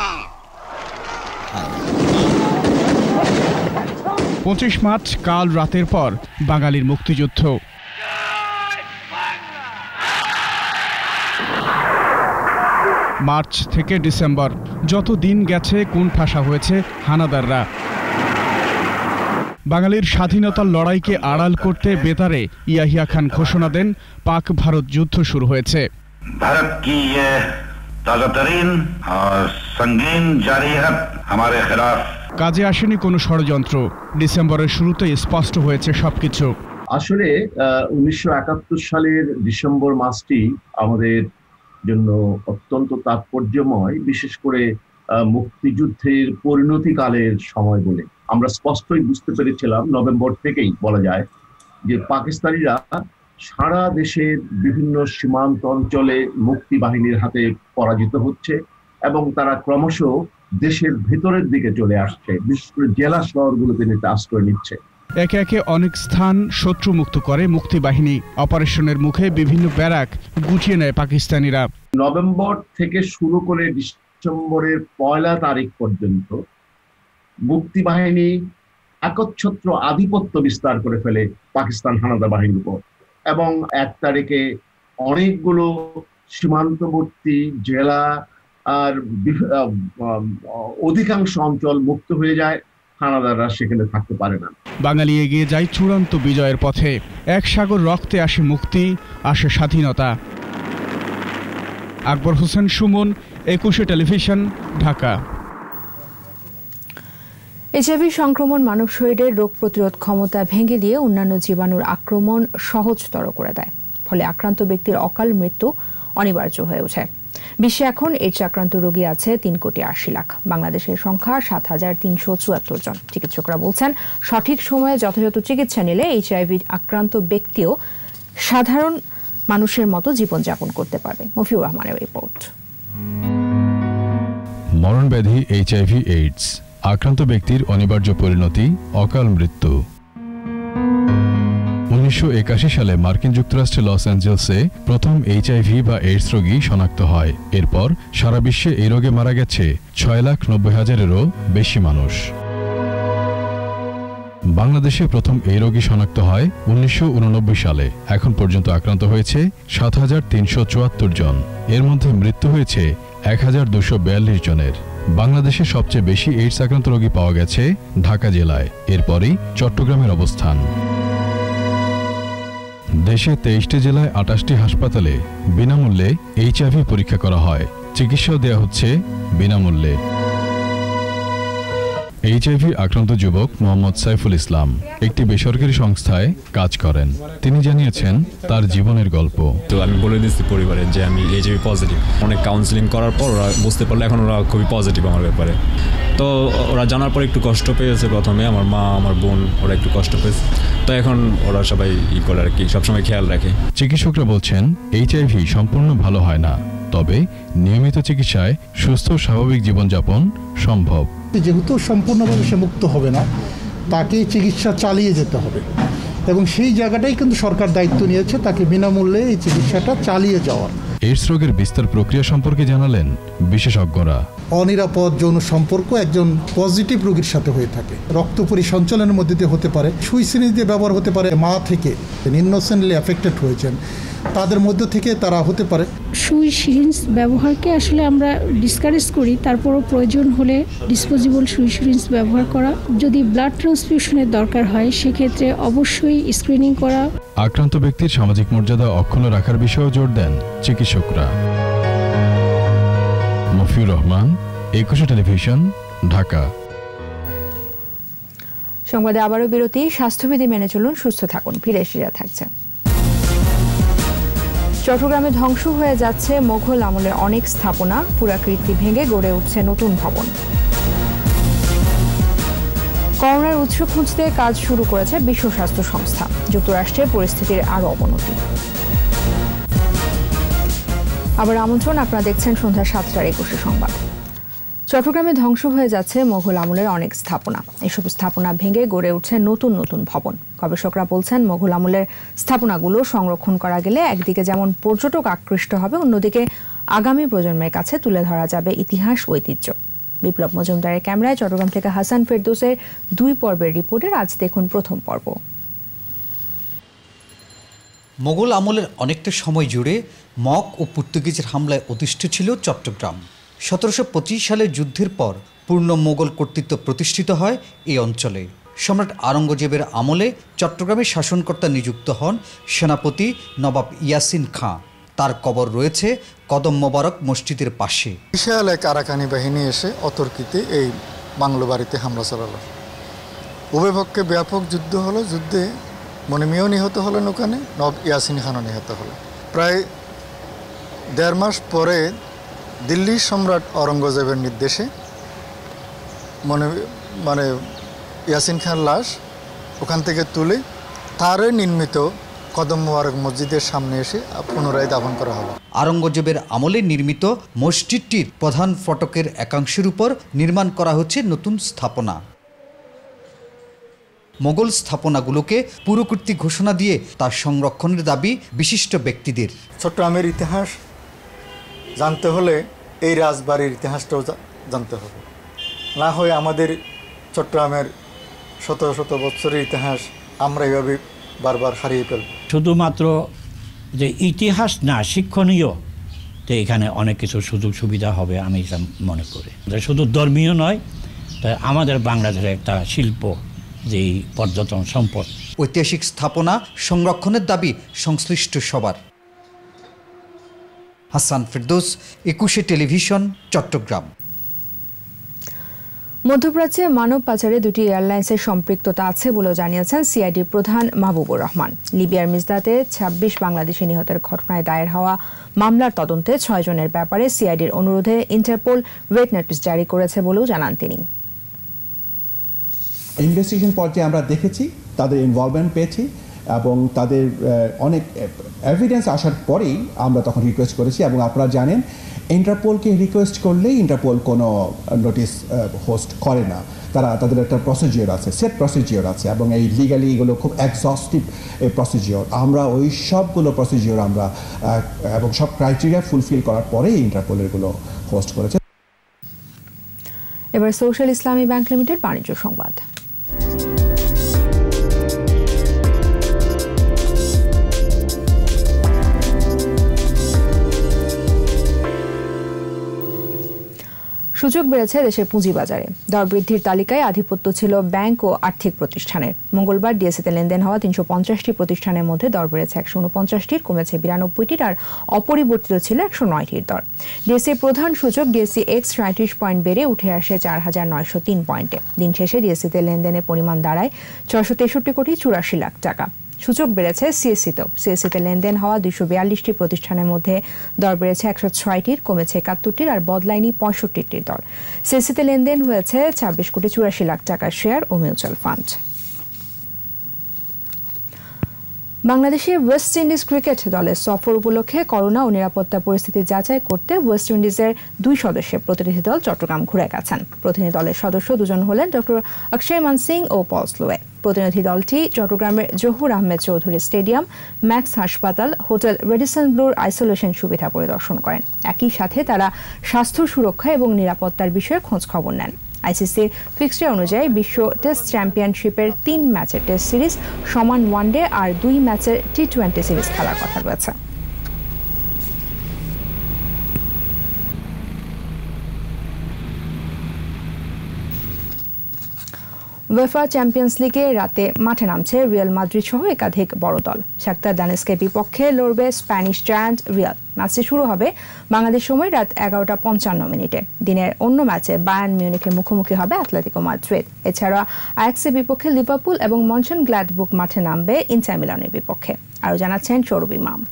২৫ মার্চ কাল রাতের পর বাঙালির মুক্তিযুদ্ধ। মার্চ থেকে ডিসেম্বর, যত দিন গেছে কোণঠাসা হয়েছে হানাদাররা। বাঙালির স্বাধীনতার লড়াইকে আড়াল করতে বেতারে ইয়াহিয়া খান ঘোষণা দেন, পাক ভারত যুদ্ধ শুরু হয়েছে। भारत की ये ताज़ातरीन और संगीन जारिहत हमारे खिलाफ। কাজে আসেনি কোনো ষড়যন্ত্র। ডিসেম্বরের শুরুতে স্পষ্ট হয়েছে সবকিছু। আসলে ১৯৭১ সালের ডিসেম্বর মাসটি আমাদের জন্য অত্যন্ত তাৎপর্যময়, বিশেষ করে মুক্তিযুদ্ধের পরিণতিকালের সময় বলে আমরা স্পষ্টই বুঝতে পেরেছিলাম। নভেম্বর থেকেই বলা যায় যে পাকিস্তানিরা সারা দেশের বিভিন্ন সীমান্ত অঞ্চলে মুক্তি বাহিনীর হাতে পরাজিত হচ্ছে এবং তারা ক্রমশ দেশের ভেতরের দিকে চলে আসছে, বিশেষ করে জেলা শহরগুলোতে আশ্রয় নিচ্ছে। একে একে অনেক স্থান শত্রুমুক্ত করে মুক্তি বাহিনী। অপারেশনের মুখে বিভিন্ন ব্যারাক গুটিয়ে নেয় পাকিস্তানিরা। নভেম্বর থেকে শুরু করে ডিসেম্বরের ১ তারিখ পর্যন্ত মুক্তি বাহিনী একচ্ছত্র আধিপত্য বিস্তার করে ফেলে পাকিস্তান হানাদার বাহিনীর উপর এবং ১ তারিখে অনেকগুলো সীমান্তবর্তী জেলা আর অধিকাংশ অঞ্চল মুক্ত হয়ে যায়। হানাদাররা সেখানে থাকতে পারে না। বাঙালি এগিয়ে যায় চূড়ান্ত বিজয়ের পথে। এক সাগর রক্তে আসে মুক্তি, আসে স্বাধীনতা। আকবর হোসেন সুমন, ২১ টেলিভিশন, ঢাকা। এইচআইভি সংক্রমণ মানব শরীরের রোগ প্রতিরোধ ক্ষমতা ভেঙে দিয়ে অন্যান্য জীবাণুর আক্রমণ সহজতর করে দেয়। ফলে আক্রান্ত ব্যক্তির অকাল মৃত্যু অনিবার্য হয়ে ওঠে। বিশ্বে এখন এইডস আক্রান্ত রোগী আছে ৩,৮০,০০,০০০। বাংলাদেশের সংখ্যা ৭,৩৭৪ জন। চিকিৎসকরা বলছেন, সঠিক সময়ে যথাযথ চিকিৎসা নিলে এইচআইভি আক্রান্ত ব্যক্তিও সাধারণ মানুষের মতো জীবনযাপন করতে পারবে। মফিউর রহমানের রিপোর্ট। মরণব্যাধি এইচআইভি এইডস আক্রান্ত ব্যক্তির অনিবার্য পরিণতি অকাল মৃত্যু। 1981 সালে মার্কিন যুক্তরাষ্ট্রে লস অ্যাঞ্জেলসে প্রথম HIV বা এইডস রোগী শনাক্ত হয়। এরপর সারা বিশ্বে এই রোগে মারা গেছে 6,90,000-এরও বেশি মানুষ। বাংলাদেশে প্রথম এই রোগী শনাক্ত হয় 1989 সালে। এখন পর্যন্ত আক্রান্ত হয়েছে 7,374 জন। এর মধ্যে মৃত্যু হয়েছে 1,242 জনের। বাংলাদেশে সবচেয়ে বেশি এইডস আক্রান্ত রোগী পাওয়া গেছে ঢাকা জেলায়, এরপরই চট্টগ্রামের অবস্থান। দেশে 23টি জেলায় 28টি হাসপাতালে বিনামূল্যে HIV পরীক্ষা করা হয়। চিকিৎসাও দেওয়া হচ্ছে বিনামূল্যে। HIV আক্রান্ত যুবক মোহাম্মদ সাইফুল ইসলাম একটি বেসরকারি সংস্থায় কাজ করেন। তিনি জানিয়েছেন তার জীবনের গল্প। তো আমি বলে দিচ্ছি পরিবারে যে আমি HIV পজিটিভ। অনেক কাউন্সিলিং করার পর ওরা বুঝতে পারলো, এখন ওরা খুবই পজিটিভ আমার ব্যাপারে। তো ওরা জানার পর একটু কষ্ট পেয়েছে প্রথমে, আমার মা আমার বোন ওরা একটু কষ্ট পেয়েছে। তো এখন ওরা সবাই করে আর কি, সবসময় খেয়াল রাখে। চিকিৎসকরা বলছেন HIV সম্পূর্ণ ভালো হয় না, তবে নিয়মিত চিকিৎসায় সুস্থ স্বাভাবিক জীবনযাপন সম্ভব। যেহেতু সম্পূর্ণভাবে সে মুক্ত হবে না, তাকে চিকিৎসা চালিয়ে যেতে হবে এবং সেই জায়গাটাই কিন্তু সরকার দায়িত্ব নিয়েছে তাকে বিনামূল্যে এই চিকিৎসাটা চালিয়ে যাওয়ার। এইডস রোগের বিস্তার প্রক্রিয়া সম্পর্কে জানালেন বিশেষজ্ঞরা। অনিরাপদ যৌন সম্পর্ক একজন পজিটিভ রোগীর সাথে হয়ে থাকে। রক্ত পরিসঞ্চালনের মধ্যে দিয়ে হতে পারে, সুই সিরিঞ্জ দিয়ে ব্যবহার হতে পারে, মা থেকে ইনোসেন্টলি অ্যাফেক্টেড হয়েছেন তাদের মধ্য থেকে তারা হতে পারে। সুই সিরিঞ্জ ব্যবহারকে আসলে আমরা ডিসকারেজ করি, তারপরও প্রয়োজন হলে ডিসপোজেবল সুই সিরিঞ্জ ব্যবহার করা। যদি ব্লাড ট্রান্সফিউশনের দরকার হয় সেক্ষেত্রে অবশ্যই স্ক্রিনিং করা। আক্রান্ত ব্যক্তির সামাজিক মর্যাদা অক্ষুণ্ণ রাখার বিষয়েও জোর দেন চিকিৎসকরা। মফিউর রহমান, একুশে টেলিভিশন, ঢাকা। সংবাদে আবারও বিরতি। স্বাস্থ্যবিধি মেনে চলুন, সুস্থ থাকুন। ফিরে এসে থাকছে। চট্টগ্রামে ধ্বংস হয়ে যাচ্ছে মোগল আমলের অনেক স্থাপনা, পুরাকীর্তি ভেঙে গড়ে উঠছে নতুন ভবন। করোনার উৎস খুঁজতে কাজ শুরু করেছে বিশ্ব স্বাস্থ্য সংস্থা। যুক্তরাষ্ট্রে পরিস্থিতির আরও অবনতি। আবার আমন্ত্রণ, আপনারা দেখছেন সন্ধ্যা 7টার 21 সংবাদ। চট্টগ্রামে ধ্বংস হয়ে যাচ্ছে মোগল আমলের অনেক স্থাপনা। এসব স্থাপনা ভেঙে গড়ে উঠছে নতুন নতুন ভবন। গবেষকরা বলছেন মোগল আমলের স্থাপনাগুলো সংরক্ষণ করা গেলে একদিকে যেমন পর্যটক আকৃষ্ট হবে, অন্যদিকে আগামী প্রজন্মের কাছে তুলে ধরা যাবে ইতিহাস ঐতিহ্য। বিপ্লব মজুমদারের ক্যামেরায় চট্টগ্রাম থেকে হাসান ফেরদৌসের 2 পর্বের রিপোর্টের আজ দেখুন প্রথম পর্ব। মোগল আমলের অনেকটা সময় জুড়ে মগ ও পর্তুগিজের হামলায় অতিষ্ঠ ছিল চট্টগ্রাম। 1725 সালের যুদ্ধের পর পূর্ণ মোগল কর্তৃত্ব প্রতিষ্ঠিত হয় এই অঞ্চলে। সম্রাট আওরঙ্গজেবের আমলে চট্টগ্রামের শাসনকর্তা নিযুক্ত হন সেনাপতি নবাব ইয়াসিন খাঁ। তার কবর রয়েছে কদম মোবারক মসজিদের পাশে। বিশাল এক আরাকানি বাহিনী এসে অতর্কিতে এই বাংলো বাড়িতে হামলা চালালো। উভয় পক্ষে ব্যাপক যুদ্ধ হলো। যুদ্ধে মনিমিও নিহত হলেন, ওখানে নবাব ইয়াসিন খানও নিহত হলো। প্রায় 1.5 মাস পরে দিল্লির সম্রাট আওরঙ্গজেবের নির্দেশে মানে ইয়াসিন খান লাশ ওখান থেকে তুলে তারই নির্মিত কদম মোবারক মসজিদের সামনে এসে পুনরায় দাফন করা হলো। আওরঙ্গজেবের আমলে নির্মিত মসজিদটির প্রধান ফটকের একাংশের উপর নির্মাণ করা হচ্ছে নতুন স্থাপনা। মোগল স্থাপনাগুলোকে পুরকীর্তি ঘোষণা দিয়ে তার সংরক্ষণের দাবি বিশিষ্ট ব্যক্তিদের। চট্টগ্রামের ইতিহাস জানতে হলে এই রাজবাড়ির ইতিহাসটাও জানতে হবে, না হয় আমাদের চট্টগ্রামের শত শত বছরের ইতিহাস আমরা এইভাবে বারবার হারিয়ে ফেলব। শুধুমাত্র যে ইতিহাস না, শিক্ষণীয়, তো এখানে অনেক কিছু সুযোগ সুবিধা হবে আমি মনে করি। শুধু ধর্মীয় নয়, তাই আমাদের বাংলাদেশের একটা শিল্প, যেই পর্যটন সম্পদ। ঐতিহাসিক স্থাপনা সংরক্ষণের দাবি সংশ্লিষ্ট সবার। হাসান ফেরদৌস, একুশে টেলিভিশন, চট্টগ্রাম। মধ্যপ্রাচ্যে মানব পাচারে 2টি এয়ারলাইন্সের সম্পৃক্ততা আছে বলেও জানিয়েছেন সিআইডির প্রধান মাহবুবুর রহমান। লিবিয়ার মিজদাতে 26 বাংলাদেশি নিহতের ঘটনায় দায়ের হওয়া মামলার তদন্তে 6 জনের ব্যাপারে সিআইডির অনুরোধে ইন্টারপোল রেড নোটিশ জারি করেছে বলেও জানান তিনি। ইনভেস্টিগেশন পর্যায়ে আমরা দেখেছি তাদের ইনভলভমেন্ট পেয়েছি, এবং তাদের অনেক এভিডেন্স আসার পরেই আমরা তখন রিকোয়েস্ট করেছি। এবং আপনারা জানেন ইন্টারপোলকে রিকোয়েস্ট করলেই ইন্টারপোল কোনো নোটিশ হোস্ট করে না, তাদের একটা প্রসিজিওর আছে, সেট প্রসিজিওর আছে, এবং এই লিগালি এগুলো খুব এক্সস্টিভ প্রসিজিওর। আমরা ওই সবগুলো প্রসিজিওর আমরা এবং সব ক্রাইটেরিয়া ফুলফিল করার পরেই ইন্টারপোল এগুলো হোস্ট করেছে। এবার সোশ্যাল ইসলামী ব্যাংক লিমিটেড বাণিজ্য সংবাদ। সূচক বেড়েছে দেশের পুঁজিবাজারে। দর বৃদ্ধির তালিকায় আধিপত্য ছিল ব্যাংক ও আর্থিক প্রতিষ্ঠানের। মঙ্গলবার ডিএসইতে লেনদেন হওয়া ৩৫০টি প্রতিষ্ঠানের মধ্যে দর বেড়েছে ১৪৯টির, কমেছে ৯২টির, আর অপরিবর্তিত ছিল ১০৯টির দর। ডিএসইর প্রধান সূচক ডিএসই এক্স ৩৭ পয়েন্ট বেড়ে উঠে আসে ৪,৯০৩ পয়েন্টে। দিন শেষে ডিএসইতে লেনদেনের পরিমাণ দাঁড়ায় ৬৬৩ কোটি ৮৪ লাখ টাকা। সূচক বেড়েছে সিএসসিতেও। সিএসসিতে লেনদেন হওয়া ২৪২টি প্রতিষ্ঠানের মধ্যে দর বেড়েছে ১০৬টির, কমেছে ৭১টির, আর বদলায়নি ৬৫টির দর। সিএসসিতে লেনদেন হয়েছে ২৬ কোটি ৮৪ লাখ টাকার শেয়ার ও মিউচুয়াল ফান্ড। বাংলাদেশে ওয়েস্ট ইন্ডিজ ক্রিকেট দলের সফর উপলক্ষে করোনা ও নিরাপত্তা পরিস্থিতি যাচাই করতে ওয়েস্ট ইন্ডিজের ২ সদস্যের প্রতিনিধি দল চট্টগ্রাম ঘুরে গেছেন। প্রতিনিধি দলের সদস্য দুজন হলেন ডক্টর অক্ষয় মান সিং ও পল স্লোয়ে। প্রতিনিধি দলটি চট্টগ্রামের জহুর আহমেদ চৌধুরী স্টেডিয়াম, ম্যাক্স হাসপাতাল, হোটেল রেডিসন ব্লুর আইসোলেশন সুবিধা পরিদর্শন করেন। একই সাথে তারা স্বাস্থ্য সুরক্ষা এবং নিরাপত্তার বিষয়ে খোঁজ খবর নেন। আইসিসির ফিক্সচার অনুযায়ী বিশ্ব টেস্ট চ্যাম্পিয়নশিপের ৩ ম্যাচের টেস্ট সিরিজ, সমান ওয়ানডে আর ২ ম্যাচের টি-20 সিরিজ খেলার কথা রয়েছে। উয়েফা চ্যাম্পিয়ন্স লিগে রাতে মাঠে নামছে রিয়াল মাদ্রিদ সহ একাধিক বড় দল। শাখতার দানেস্কের বিপক্ষে লড়বে স্প্যানিশ জায়ান্ট রিয়াল। ম্যাচটি শুরু হবে বাংলাদেশ সময় রাত ১১:৫৫। দিনের অন্য ম্যাচে বায়ার্ন মিউনিখের মুখোমুখি হবে অ্যাটলেটিকো মাদ্রিদ। এছাড়া আয়াক্সের বিপক্ষে লিভারপুল এবং মনচেনগ্লাডবাখ মাঠে নামবে ইন্টার মিলানের বিপক্ষে। আরও জানাচ্ছেন সৌরভ ইমাম।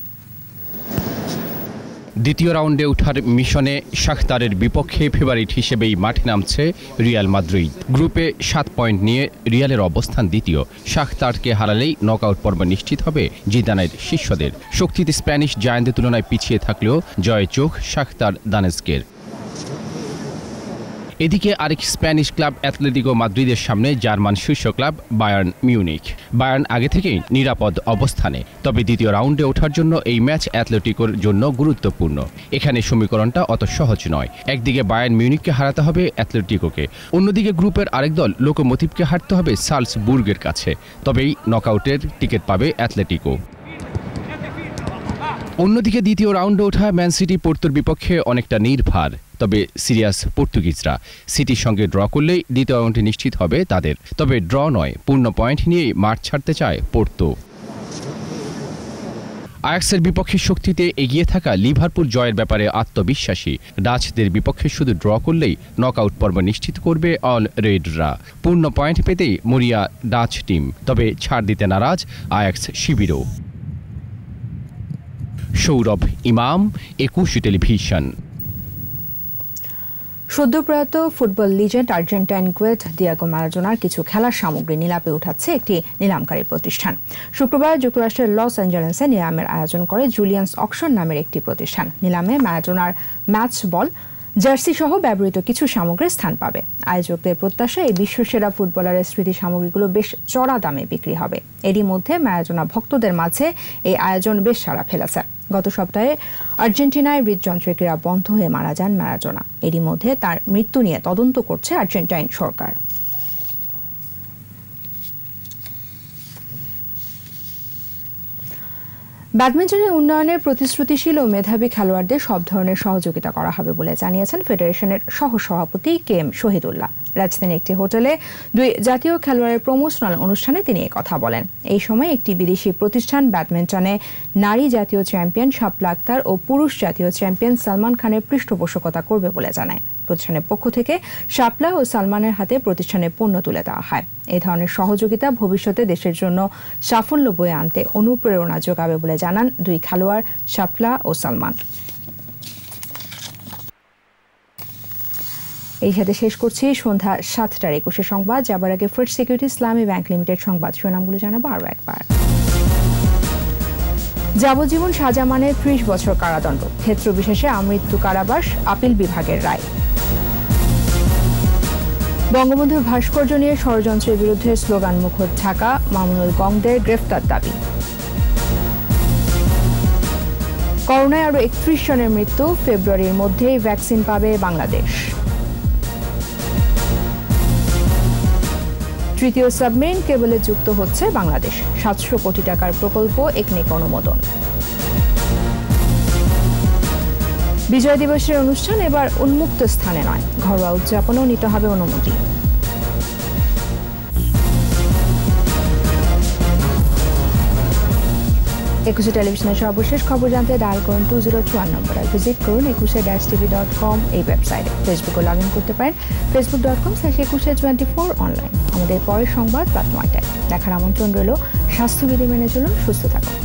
দ্বিতীয় রাউন্ডে ওঠার মিশনে শাখতারের বিপক্ষে ফেভারিট হিসেবেই মাঠে নামছে রিয়াল মাদ্রিদ। গ্রুপে ৭ পয়েন্ট নিয়ে রিয়ালের অবস্থান দ্বিতীয়। শাখতারকে হারালেই নকআউট পর্ব নিশ্চিত হবে জিদানের শিষ্যদের। শক্তিতে স্প্যানিশ জায়ান্টের তুলনায় পিছিয়ে থাকলেও জয়ে চোখ শাখতার দানেস্কের। এদিকে আরেক স্প্যানিশ ক্লাব অ্যাটলেটিকো মাদ্রিদের সামনে জার্মান শীর্ষ ক্লাব বায়ার্ন মিউনিখ। বায়ার্ন আগে থেকেই নিরাপদ অবস্থানে, তবে দ্বিতীয় রাউন্ডে ওঠার জন্য এই ম্যাচ অ্যাটলেটিকোর জন্য গুরুত্বপূর্ণ। এখানে সমীকরণটা অত সহজ নয়। একদিকে বায়ার্ন মিউনিখকে হারাতে হবে অ্যাটলেটিকোকে, অন্যদিকে গ্রুপের আরেক দল লোকোমোটিভকে হারতে হবে সালসবুর্গের কাছে, তবেই নকআউটের টিকিট পাবে অ্যাটলেটিকো। অন্যদিকে দ্বিতীয় রাউন্ডে ওঠা ম্যান সিটি পোর্তোর বিপক্ষে অনেকটা নির্ভার, তবে সিরিয়াস পর্তুগিজরা। সিটির সঙ্গে ড্র করলেই দ্বিতীয় রাউন্ডে নিশ্চিত হবে তাদের, তবে ড্র নয়, পূর্ণ পয়েন্ট নিয়েই মাঠ ছাড়তে চায় পোর্তো। আয়াক্সের বিপক্ষে শক্তিতে এগিয়ে থাকা লিভারপুল জয়ের ব্যাপারে আত্মবিশ্বাসী। ডাচদের বিপক্ষে শুধু ড্র করলেই নকআউট পর্ব নিশ্চিত করবে অল রেডরা। পূর্ণ পয়েন্ট পেতেই মরিয়া ডাচ টিম, তবে ছাড় দিতে নারাজ আয়াক্স শিবিরও। সৌরভ ইমাম, ২১ টেলিভিশন। সদ্যপ্রয়াত football legend Argentine great Diego ম্যারাডোনার কিছু খেলার সামগ্রী নিলামে উঠাচ্ছে একটি নিলামকারী প্রতিষ্ঠান। শুক্রবার যুক্তরাষ্ট্রের লস অ্যাঞ্জেলেসে নিলামের আয়োজন করে জুলিয়ান্স অকশন নামের একটি প্রতিষ্ঠান। নিলামে ম্যারাডোনার ম্যাচ বল, জার্সি সহ ব্যবহৃত কিছু সামগ্রী স্থান পাবে। আয়োজকদের প্রত্যাশা এই বিশ্বসেরা ফুটবলারের স্মৃতি সামগ্রীগুলো বেশ চড়া দামে বিক্রি হবে। এরই মধ্যে ম্যারাডোনা ভক্তদের মাঝে এই আয়োজন বেশ সাড়া ফেলেছে। গত সপ্তাহে আর্জেন্টিনায় হৃদযন্ত্রের বন্ধ হয়ে মারা যান ম্যারাডোনা। এরই মধ্যে তার মৃত্যু নিয়ে তদন্ত করছে আর্জেন্টাইন সরকার। ব্যাডমিন্টনের উন্নয়নের প্রতিশ্রুতিশীল ও মেধাবী খেলোয়াড়দের সব ধরনের সহযোগিতা করা হবে বলে জানিয়েছেন ফেডারেশনের সহ-সভাপতি কে এম শহীদুল্লাহ। রাজধানীর একটি হোটেলে ২ জাতীয় খেলোয়াড়ের প্রমোশনাল অনুষ্ঠানে তিনি কথা বলেন। এই সময় একটি বিদেশি প্রতিষ্ঠান ব্যাডমিন্টনে নারী জাতীয় চ্যাম্পিয়ন শাপলা আক্তার ও পুরুষ জাতীয় চ্যাম্পিয়ন সালমান খানের পৃষ্ঠপোষকতা করবে বলে জানায়। প্রতিষ্ঠানের পক্ষ থেকে শাপলা ও সালমানের হাতে প্রতিষ্ঠানের পণ্য তুলে দেওয়া হয়। এই ধরনের সহযোগিতা ভবিষ্যতে দেশের জন্য সাফল্য বয়ে আনতে অনুপ্রেরণা যোগাবে বলে জানান ২ খেলোয়াড় শাপলা ও সালমান। এই সাথে শেষ করছি সন্ধ্যা ৭টার ২১ সংবাদ। যাবার আগে ফার্স্ট সিকিউরিটি ইসলামী ব্যাংক লিমিটেড সংবাদ শিরোনামগুলো জানাবো আরও একবার। যাবজ্জীবন সাজা মানে ৩০ বছর কারাদণ্ড, ক্ষেত্র বিশেষে আমৃত্যু কারাবাস আপিল বিভাগের রায়। বঙ্গবন্ধুর ভাস্কর্য নিয়ে ষড়যন্ত্রের বিরুদ্ধে স্লোগান মুখর ঢাকা, মামুনুল গংদের গ্রেফতার দাবি। করোনায় আরও ৩১ জনের মৃত্যু, ফেব্রুয়ারির মধ্যেই ভ্যাকসিন পাবে বাংলাদেশ। তৃতীয় সাবমেরিন কেবলে যুক্ত হচ্ছে বাংলাদেশ, ৭০০ কোটি টাকার প্রকল্প একনেক অনুমোদন। বিজয় দিবসের অনুষ্ঠান এবার উন্মুক্ত স্থানে নয়, ঘরোয়া উদযাপনেও নিতে হবে অনুমতি। একুশে টেলিভিশনের সর্বশেষ খবর জানতে ডায়াল করুন 2051 নম্বরে, ভিজিট করুন ekushe-tv.com এই ওয়েবসাইটে। ফেসবুকে লগ ইন করতে পারেন facebook.com/ekushe24 অনলাইন। আমাদের পরের সংবাদ রাত ৯টায় দেখার আমন্ত্রণ রইল। স্বাস্থ্যবিধি মেনে চলুন, সুস্থ থাকুন।